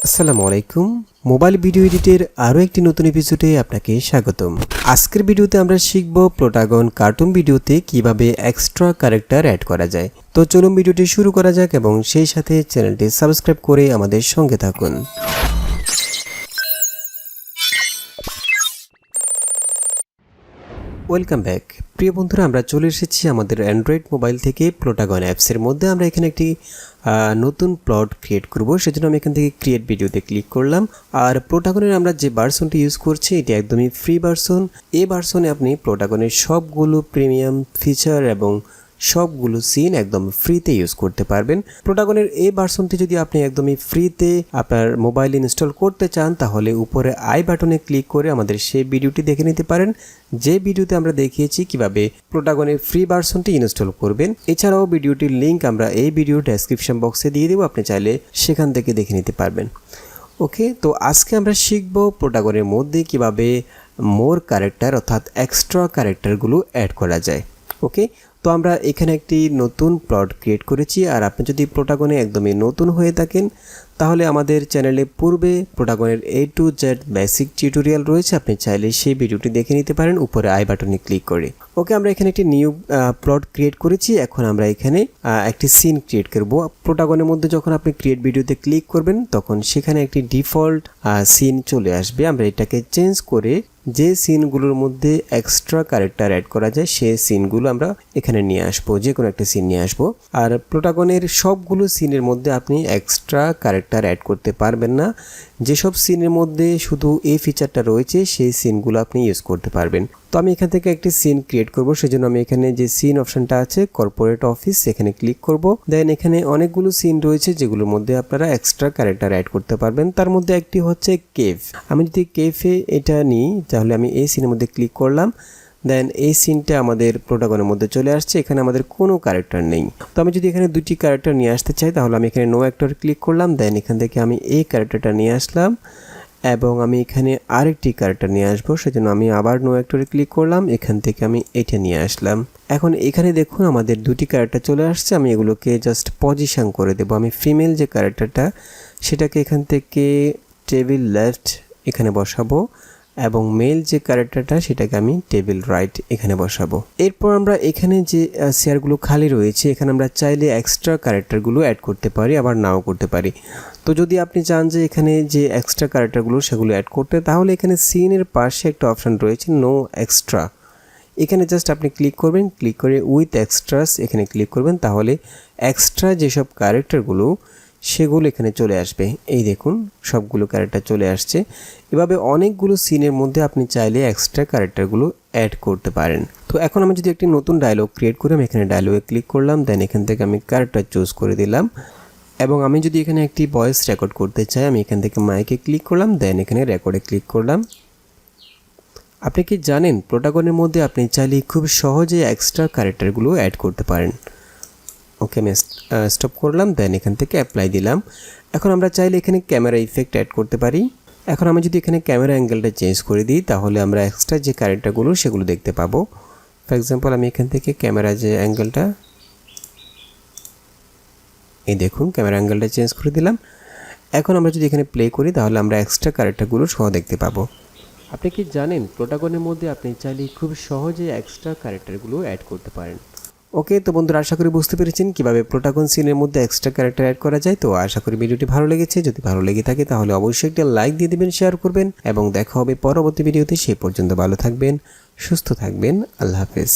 আসসালামু আলাইকুম। Mobile video এডিটের আরও একটি নতুন এপিসোডে আপনাকে স্বাগতম। আজকের ভিডিওতে আমরা শিখব প্লোটাগন কার্টুন ভিডিওতে কিভাবে এক্সট্রা ক্যারেক্টার অ্যাড করা যায়। তো চলুন ভিডিওটি শুরু করা যাক এবং সেই সাথে চ্যানেলটি সাবস্ক্রাইব করে আমাদের সঙ্গে থাকুন। Welcome back. প্রিয় বন্ধুরা, আমরা চলে এসেছি আমাদের অ্যান্ড্রয়েড মোবাইল থেকে প্লোটাগন অ্যাপসের মধ্যে। আমরা এখানে একটি নতুন প্লট ক্রিয়েট করব, সেজন্য আমি এখান থেকে ক্রিয়েট ভিডিওতে ক্লিক করলাম। আর প্লোটাগনের আমরা যে ভার্সনটি ইউজ করছি এটি একদমই ফ্রি ভার্সন। এই ভার্সনে আপনি প্লোটাগনের সবগুলো প্রিমিয়াম ফিচার এবং সবগুলো সিন একদম ফ্রিতে ইউজ করতে পারবেন। প্লোটাগনের এই ভার্সনটি যদি আপনি একদমই ফ্রিতে আপনার মোবাইলে ইনস্টল করতে চান তাহলে উপরে আই বাটনে ক্লিক করে আমাদের সেই ভিডিওটি দেখে নিতে পারেন, যে ভিডিওতে আমরা দেখিয়েছি কিভাবে প্লোটাগনের ফ্রি ভার্সনটি ইনস্টল করবেন। এছাড়াও ভিডিওটির লিঙ্ক আমরা এই ভিডিও ডেসক্রিপশন বক্সে দিয়ে দেবো, আপনি চাইলে সেখান থেকে দেখে নিতে পারবেন। ওকে, তো আজকে আমরা শিখব প্লোটাগনের মধ্যে কিভাবে মোর ক্যারেক্টার অর্থাৎ এক্সট্রা ক্যারেক্টারগুলো অ্যাড করা যায়। ওকে, তো আমরা এখানে একটি নতুন প্লট ক্রিয়েট করেছি। আর আপনি যদি প্লোটাগনে একদমই নতুন হয়ে থাকেন তাহলে আমাদের চ্যানেলে পূর্বে প্লোটাগনের A to Z basic tutorial রয়েছে, আপনি চাইলে সেই ভিডিওটি দেখে নিতে পারেন উপরে আই বাটনে ক্লিক করে। ওকে, আমরা এখানে একটি নিউ প্লট ক্রিয়েট করেছি। এখন আমরা এখানে একটি সিন ক্রিয়েট করব। প্লোটাগনের মধ্যে যখন আপনি ক্রিয়েট ভিডিওতে ক্লিক করবেন তখন সেখানে একটি ডিফল্ট সিন চলে আসবে। আমরা এটাকে চেঞ্জ করে যে সিনগুলোর মধ্যে এক্সট্রা ক্যারেক্টার অ্যাড করা যায় সেই সিনগুলো আমরা এখানে নিয়ে আসবো, যে কোনো একটা সিন নিয়ে আসবো। আর প্লোটাগনের সবগুলো সিনের মধ্যে আপনি এক্সট্রা ক্যারেক্টার অ্যাড করতে পারবেন না। যেসব সিনের মধ্যে শুধু এই ফিচারটা রয়েছে সেই সিনগুলো আপনি ইউজ করতে পারবেন। তো আমি এখান থেকে একটি সিন ক্রিয়েট করব, সেজন্য আমি এখানে যে সিন অপশনটা আছে কর্পোরেট অফিস এখানে ক্লিক করব। দেন এখানে অনেকগুলো সিন রয়েছে যেগুলোর মধ্যে আপনারা এক্সট্রা ক্যারেক্টার অ্যাড করতে পারবেন। তার মধ্যে একটি হচ্ছে কেভ। আমি যদি কেভে এটা নিই তাহলে আমি এই সিনের মধ্যে ক্লিক করলাম। দেন এই সিনটা আমাদের প্লোটাগনের মধ্যে চলে আসছে, এখানে আমাদের কোনো ক্যারেক্টার নেই। তো আমি যদি এখানে দুটি ক্যারেক্টার নিয়ে আসতে চাই তাহলে আমি এখানে নো অ্যাক্টর ক্লিক করলাম। দেন এখান থেকে আমি এই ক্যারেক্টারটা নিয়ে আসলাম এবং আমি এখানে আরেকটি ক্যারেক্টার নিয়ে আসবো, সেজন্য আমি আবার নো অ্যাক্টরে ক্লিক করলাম। এখান থেকে আমি এটা নিয়ে আসলাম। এখন এখানে দেখুন আমাদের দুটি ক্যারেক্টার চলে আসছে। আমি এগুলোকে জাস্ট পজিশন করে দেবো। আমি ফিমেল যে ক্যারেক্টারটা সেটাকে এখান থেকে টেবিল লেফট এখানে বসাবো এবং মেল যে ক্যারেক্টারটা সেটাকে আমি টেবিল রাইট এখানে বসাবো। এরপর আমরা এখানে যে চেয়ারগুলো খালি রয়েছে এখানে আমরা চাইলে এক্সট্রা ক্যারেক্টারগুলো অ্যাড করতে পারি, আবার নাও করতে পারি। তো যদি আপনি চান যে এখানে যে এক্সট্রা ক্যারেক্টারগুলো সেগুলো অ্যাড করতে, তাহলে এখানে সিনের পাশে একটা অপশান রয়েছে নো এক্সট্রা, এখানে জাস্ট আপনি ক্লিক করবেন, ক্লিক করে উইথ এক্সট্রাস এখানে ক্লিক করবেন, তাহলে এক্সট্রা যেসব ক্যারেক্টারগুলো সেগুলো এখানে চলে আসবে। এই দেখুন সবগুলো ক্যারেক্টার চলে আসছে। এভাবে অনেকগুলো সিনের মধ্যে আপনি চাইলে এক্সট্রা ক্যারেক্টারগুলো অ্যাড করতে পারেন। তো এখন আমি যদি একটি নতুন ডায়লগ ক্রিয়েট করি, আমি এখানে ডায়লগে ক্লিক করলাম। দেন এখান থেকে আমি ক্যারেক্টার চুজ করে দিলাম এবং আমি যদি এখানে একটি ভয়েস রেকর্ড করতে চাই আমি এখান থেকে মাইকে ক্লিক করলাম। দেন এখানে রেকর্ডে ক্লিক করলাম। আপনি কি জানেন প্লোটাগনের মধ্যে আপনি চাইলে খুব সহজে এক্সট্রা ক্যারেক্টারগুলো অ্যাড করতে পারেন। ওকে, আমি স্টপ করলাম। দেন এখান থেকে অ্যাপ্লাই দিলাম। এখন আমরা চাইলে এখানে ক্যামেরা ইফেক্ট অ্যাড করতে পারি। এখন আমি যদি এখানে ক্যামেরা অ্যাঙ্গেলটা চেঞ্জ করে দিই তাহলে আমরা এক্সট্রা যে ক্যারেক্টারগুলো সেগুলো দেখতে পাবো। ফর এক্সাম্পল আমি এখান থেকে ক্যামেরা যে অ্যাঙ্গেলটা, এই দেখুন ক্যামেরা অ্যাঙ্গেলটা চেঞ্জ করে দিলাম। এখন আমরা যদি এখানে প্লে করি তাহলে আমরা এক্সট্রা ক্যারেক্টারগুলো সহ দেখতে পাবো। আপনি কি জানেন প্লোটাগনের মধ্যে আপনি চাইলে খুব সহজে এক্সট্রা ক্যারেক্টারগুলো অ্যাড করতে পারেন। ওকে, তো বন্ধুরা আশা করি বুঝতে পেরেছেন কিভাবে প্লোটাগন সিনের মধ্যে এক্সট্রা ক্যারেক্টার অ্যাড করা যায়। তো আশা করি ভিডিওটি ভালো লেগেছে। যদি ভালো লেগে থাকে তাহলে অবশ্যই একটা লাইক দিয়ে দিবেন, শেয়ার করবেন এবং দেখা হবে পরবর্তী ভিডিওতে। সেই পর্যন্ত ভালো থাকবেন, সুস্থ থাকবেন। আল্লাহ হাফেজ।